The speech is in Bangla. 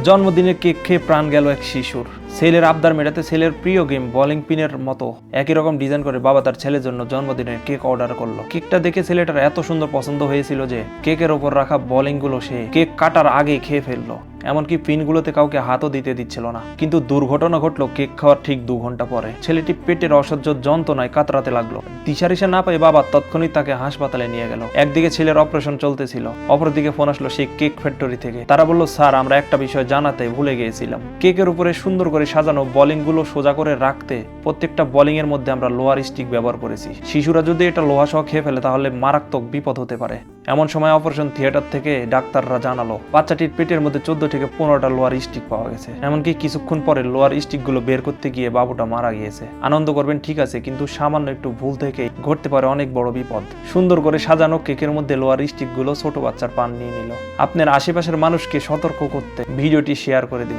জন্মদিনের কেক খেয়ে প্রাণ গেল এক শিশুর। ছেলের আবদার মেটাতে ছেলের প্রিয় গেম বোলিং পিনের মতো একই রকম ডিজাইন করে বাবা তার ছেলের জন্য জন্মদিনের কেক অর্ডার করলো। কেকটা দেখে ছেলেটার এত সুন্দর পছন্দ হয়েছিল যে কেকের ওপর রাখা বোলিং গুলো সে কেক কাটার আগে খেয়ে ফেললো। এমনকি পিনগুলোতে কাউকে হাতও দিতে দিচ্ছিল না। কিন্তু দুর্ঘটনা ঘটলো কেক খাওয়ার ঠিক 2 ঘন্টা পরে। ছেলেটি পেটের অসহ্য যন্ত্রণায় কাতরাতে লাগলো। দিশারিশা না পেয়ে বাবা তৎক্ষণিৎ তাকে হাসপাতালে নিয়ে গেল। একদিকে ছেলের অপারেশন চলতেছিল, অপরদিকে ফোন আসলো সেই কেক ফ্যাক্টরি থেকে। তারা বলল, স্যার আমরা একটা বিষয় জানাতে ভুলে গিয়েছিলাম। কেকের উপরে সুন্দর করে সাজানো বোলিং গুলো সোজা করে রাখতে প্রত্যেকটা বোলিং এর মধ্যে আমরা লোহার স্টিক ব্যবহার করেছি। শিশুরা যদি এটা লোহা সহ খেয়ে ফেলে তাহলে মারাত্মক বিপদ হতে পারে। এমন সময় অপারেশন থিয়েটার থেকে ডাক্তাররা জানালো বাচ্চাটির পেটের মধ্যে 14 থেকে 15টা লোহার স্টিক পাওয়া গেছে। এমনকি কিছুক্ষণ পরে লোহার স্টিক গুলো বের করতে গিয়ে বাবুটা মারা গিয়েছে। আনন্দ করবেন ঠিক আছে, কিন্তু সামান্য একটু ভুল থেকে ঘটতে পারে অনেক বড় বিপদ। সুন্দর করে সাজানো কেকের মধ্যে লোহার স্টিক গুলো ছোট বাচ্চার পান নিয়ে নিল। আপনার আশেপাশের মানুষকে সতর্ক করতে ভিডিওটি শেয়ার করে দিবেন।